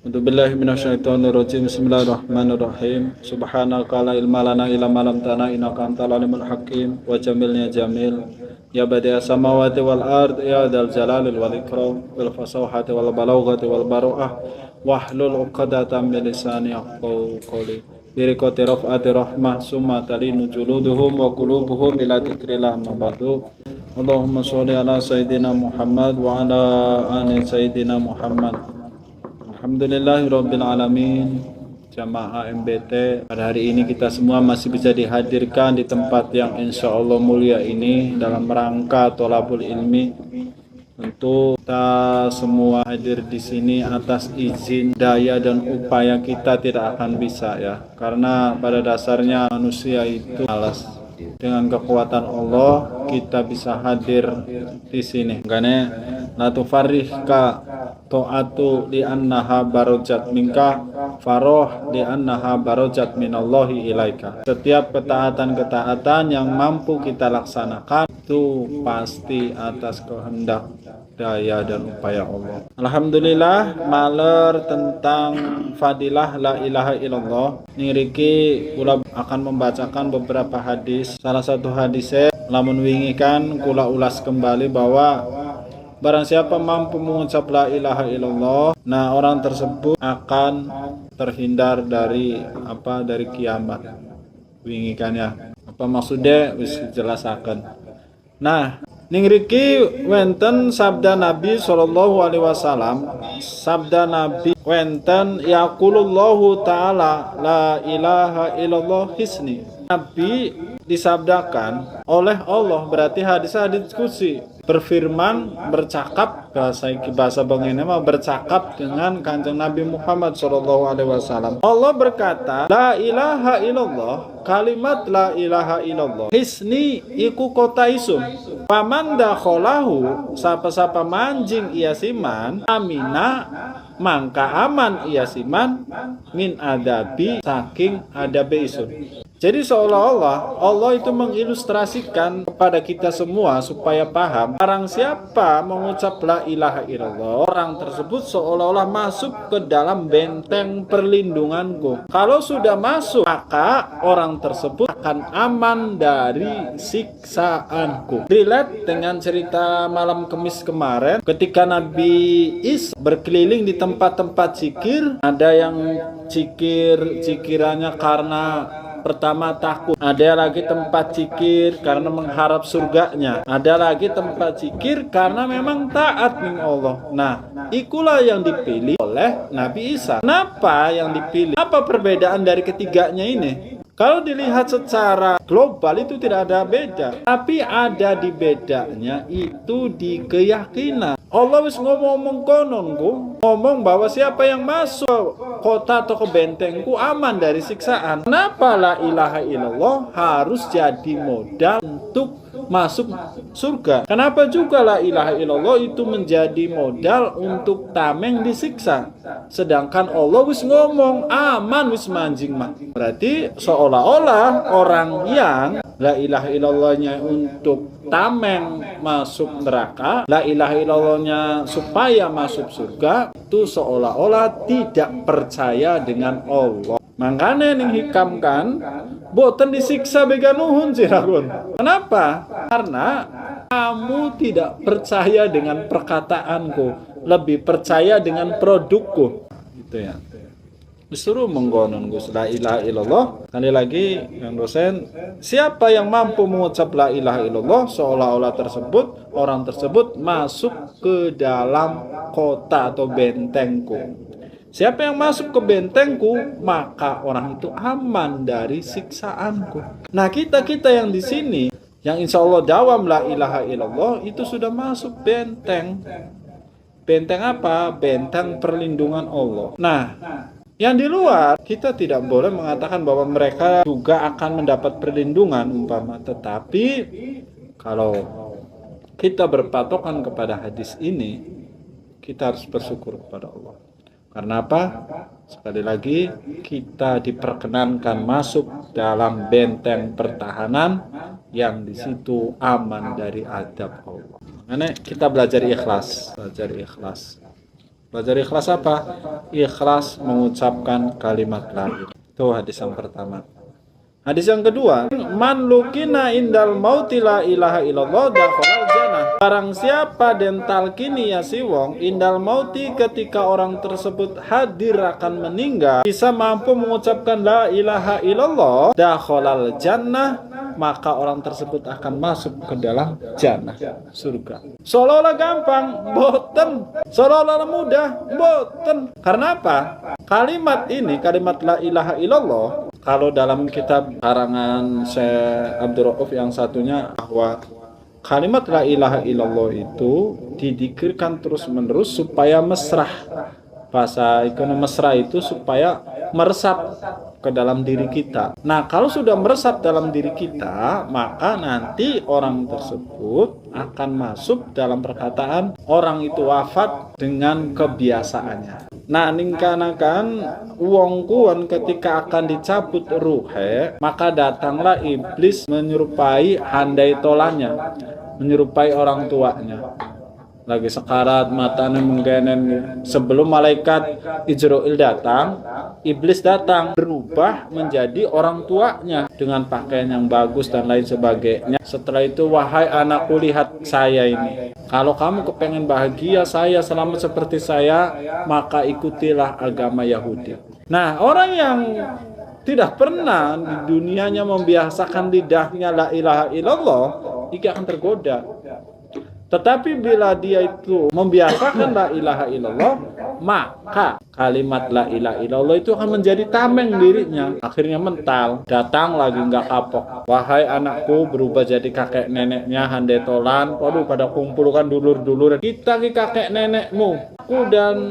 A'udzubillahi minasyaitonirrajim. Bismillahirrahmanirrahim. Subhanaka la ilma lana illa ma 'allamtana innaka antal alimul hakim. Wa jamilni jamil. Ya badi'as samawati wal ard ya dzal jalalil wal ikram wal fasahati wal balaghati wal baru'ah wahlul 'uqdatam min lisani yafqahu qawli. Birikati raf'ati rahmah summa talinu juluduhum wa qulubuhum ila dzikrillah ma ba'du. Allahumma sholli ala sayyidina Muhammad wa ala ali sayyidina Muhammad. Alhamdulillahirabbil alamin. Jamaah MBT, pada hari ini kita semua masih bisa dihadirkan di tempat yang insya Allah mulia ini dalam rangka tholabul ilmi. Tentu kita semua hadir di sini atas izin, daya dan upaya kita tidak akan bisa ya, karena pada dasarnya manusia itu malas. Dengan kekuatan Allah kita bisa hadir di sini. Makanya la tufarrihka ta'atu li annaha barojat minka faroh li annaha barojat minallahi ilaika. Setiap ketaatan-ketaatan yang mampu kita laksanakan itu pasti atas kehendak, daya dan upaya Allah. Alhamdulillah maler tentang fadilah la ilaha illallah. Niriki kula akan membacakan beberapa hadis. Salah satu hadisnya lamun wingi kan kula ulas kembali bahwa barang siapa mampu mengucap la ilaha illallah, nah orang tersebut akan terhindar dari kiamat. Wingi kan ya. Apa maksudnya wis jelasaken. Nah, ning riki wenten sabda Nabi sallallahu alaihi wasallam, sabda Nabi wenten yaqulullahu taala la ilaha illallah hisni. Nabi disabdakan oleh Allah, berarti hadis diskusi, berfirman, bercakap, bahasa bangene mah bercakap dengan Kanjeng Nabi Muhammad sallallahu alaihi wasallam. Allah berkata, la ilaha illallah, kalimat la ilaha illallah hisni iku kota isun. Paman dakholahu, sapa-sapa manjing ia siman, amina mangka aman ia siman min adabi saking adabe isun. Jadi seolah-olah Allah itu mengilustrasikan kepada kita semua supaya paham, barang siapa mengucap la ilaha illallah, orang tersebut seolah-olah masuk ke dalam benteng perlindunganku. Kalau sudah masuk, maka orang tersebut akan aman dari siksaanku. Relate dengan cerita malam Kemis kemarin, ketika Nabi Isa berkeliling di tempat-tempat zikir, ada yang cikirannya karena pertama takut, ada lagi tempat zikir karena mengharap surganya, ada lagi tempat zikir karena memang taat dengan Allah. Nah, ikulah yang dipilih oleh Nabi Isa. Kenapa yang dipilih? Apa perbedaan dari ketiganya ini? Kalau dilihat secara global itu tidak ada beda, tapi ada di bedanya itu di keyakinan. Allah wis ngomong kononku, ngomong bahwa siapa yang masuk kota atau ke bentengku aman dari siksaan. Kenapa la ilaha illallah harus jadi modal untuk masuk surga? Kenapa juga la ilaha illallah itu menjadi modal untuk tameng disiksa? Sedangkan Allah wis ngomong aman wis manjing mah. Berarti seolah-olah orang yang la ilaha illallahnya untuk tameng masuk neraka, la ilaha illallahnya supaya masuk surga, itu seolah-olah tidak percaya dengan Allah. Makanya ning hikam kan boten disiksa bega nuhun siragun. Kenapa? Karena kamu tidak percaya dengan perkataanku, lebih percaya dengan produkku. Gitu ya. Disuruh menggonon Gus la ilaha illallah. Kali lagi yang dosen, siapa yang mampu mengucap la ilaha illallah, seolah-olah orang tersebut masuk ke dalam kota atau bentengku. Siapa yang masuk ke bentengku, maka orang itu aman dari siksaanku. Nah, kita yang di sini, yang insya Allah dawam la ilaha illallah, itu sudah masuk benteng. Benteng apa? Benteng perlindungan Allah. Nah, yang di luar, kita tidak boleh mengatakan bahwa mereka juga akan mendapat perlindungan umpama. Tetapi kalau kita berpatokan kepada hadis ini, kita harus bersyukur kepada Allah. Karena apa? Sekali lagi, kita diperkenankan masuk dalam benteng pertahanan yang di situ aman dari adab Allah. Makanya kita belajar ikhlas. Belajar ikhlas apa? Ikhlas mengucapkan kalimat la ilaha. Itu hadis yang pertama. Hadis yang kedua, man lukina indal mauti la ilaha illallah dakhalal jannah. Barang siapa den talkini ya si wong indal mauti ketika orang tersebut hadir akan meninggal bisa mampu mengucapkan la ilaha illallah dakhalal jannah, maka orang tersebut akan masuk ke dalam jannah, surga. Seolah-olah gampang, boten. Seolah-olah mudah, boten. Karena apa? Kalimat ini, kalimat la ilaha illallah, kalau dalam kitab karangan Syekh Abdul Rauf yang satunya, bahwa kalimat la ilaha illallah itu didikirkan terus-menerus supaya mesrah. Bahasa ekonomi mesra itu supaya meresap ke dalam diri kita. Nah, kalau sudah meresap dalam diri kita, maka nanti orang tersebut akan masuk dalam perkataan orang itu wafat dengan kebiasaannya. Nah, ningkanakan wong kuon ketika akan dicabut ruhe, maka datanglah iblis menyerupai handai tolanya, menyerupai orang tuanya. Lagi sekarat, matanya menggenen. Sebelum malaikat Israil datang, iblis datang berubah menjadi orang tuanya dengan pakaian yang bagus dan lain sebagainya. Setelah itu, wahai anakku, lihat saya ini. Kalau kamu kepengen bahagia, saya selamat seperti saya, maka ikutilah agama Yahudi. Nah, orang yang tidak pernah di dunianya membiasakan lidahnya la ilaha illallah, dia akan tergoda. Tetapi bila dia itu membiasakan la ilaha illallah, maka kalimat la ilaha illallah itu akan menjadi tameng dirinya. Akhirnya mental, datang lagi nggak kapok. Wahai anakku, berubah jadi kakek neneknya handai tolan. Waduh, pada kumpulkan dulur-dulur. Kita ke kakek nenekmu. Aku dan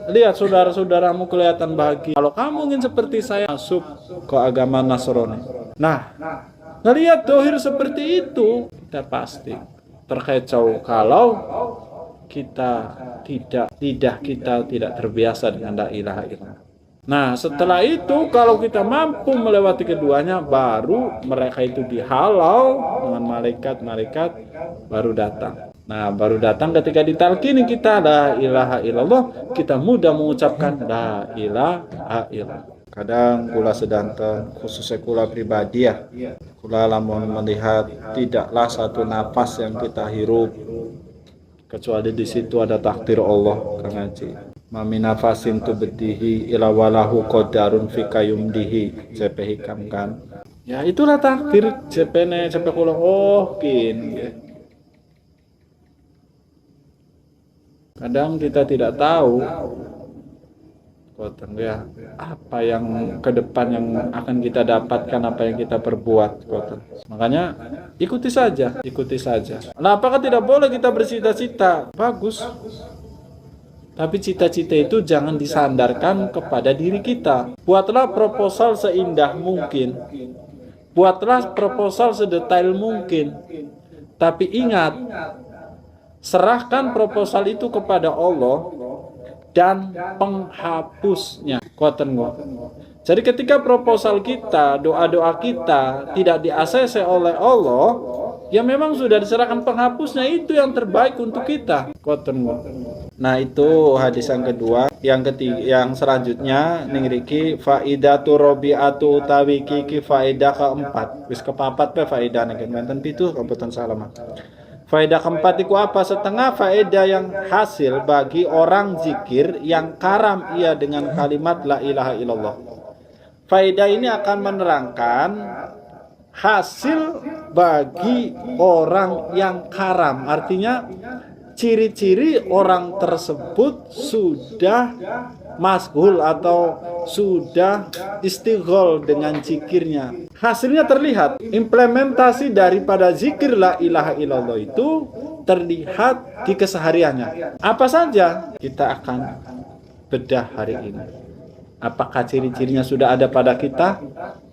lihat saudara-saudaramu kelihatan bahagia. Kalau kamu ingin seperti saya, masuk ke agama Nasrani. Nah, ngelihat dohir seperti itu, kita pasti terkecoh kalau kita tidak terbiasa dengan la ilaha illallah. Nah, setelah itu kalau kita mampu melewati keduanya, baru mereka itu dihalau dengan malaikat baru datang. Nah, baru datang ketika ditalkini kita la ilaha illallah, kita mudah mengucapkan la ilaha illallah. Kadang kula sedanten, khususnya kula pribadi ya, kula lamun melihat tidaklah satu napas yang kita hirup kecuali di situ ada takdir Allah, Kang Haji. Mami nafasin tu bedihi ila walahu qadarun fi kayumdihi, CP hikam kan. Ya itulah takdir CP kula kin. Kadang kita tidak tahu ya, apa yang ke depan yang akan kita dapatkan, apa yang kita perbuat. Makanya ikuti saja. Nah, apakah tidak boleh kita bercita-cita? Bagus. Tapi cita-cita itu jangan disandarkan kepada diri kita. Buatlah proposal seindah mungkin. Buatlah proposal sedetail mungkin. Tapi ingat, serahkan proposal itu kepada Allah dan penghapusnya. Jadi ketika proposal kita, doa-doa kita tidak di-ACC oleh Allah, ya memang sudah diserahkan penghapusnya, itu yang terbaik untuk kita. Nah, itu hadis yang kedua. Yang ketiga, yang selanjutnya ningriki faidatu robiatu utawi kiki faidah keempat. Wis kepapat pe faidah nek menten pitu komputan salaman. Faedah keempat itu apa? Setengah faedah yang hasil bagi orang zikir yang karam ia dengan kalimat la ilaha illallah. Faedah ini akan menerangkan hasil bagi orang yang karam. Artinya ciri-ciri orang tersebut sudah mashghul atau sudah istighol dengan zikirnya. Hasilnya terlihat. Implementasi daripada zikir la ilaha illallah itu terlihat di kesehariannya. Apa saja kita akan bedah hari ini. Apakah ciri-cirinya sudah ada pada kita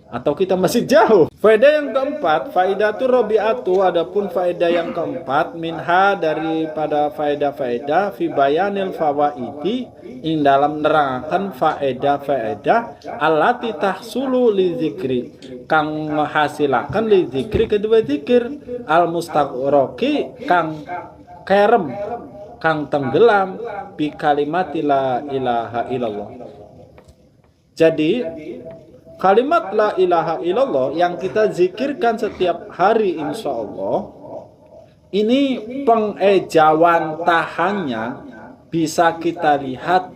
atau kita masih jauh? Faedah yang keempat, faidatu robiatu, adapun faedah yang keempat minha daripada faedah-faedah fi bayanil fawaidi, ing dalam nerangkan faedah-faedah allati tahsulu li zikri, kang menghasilakan li zikri kedua zikir al mustaqroki kang kerem kang tenggelam bi kalimati la ilaha illallah. Jadi kalimat la ilaha illallah yang kita zikirkan setiap hari insya Allah, ini pengejawantahannya bisa kita lihat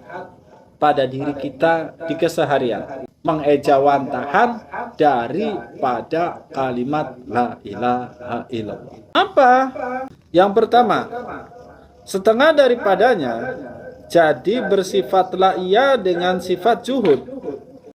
pada diri kita di keseharian. Mengejawantahan daripada kalimat la ilaha illallah. Apa? Yang pertama, setengah daripadanya jadi bersifat la iya dengan sifat juhud.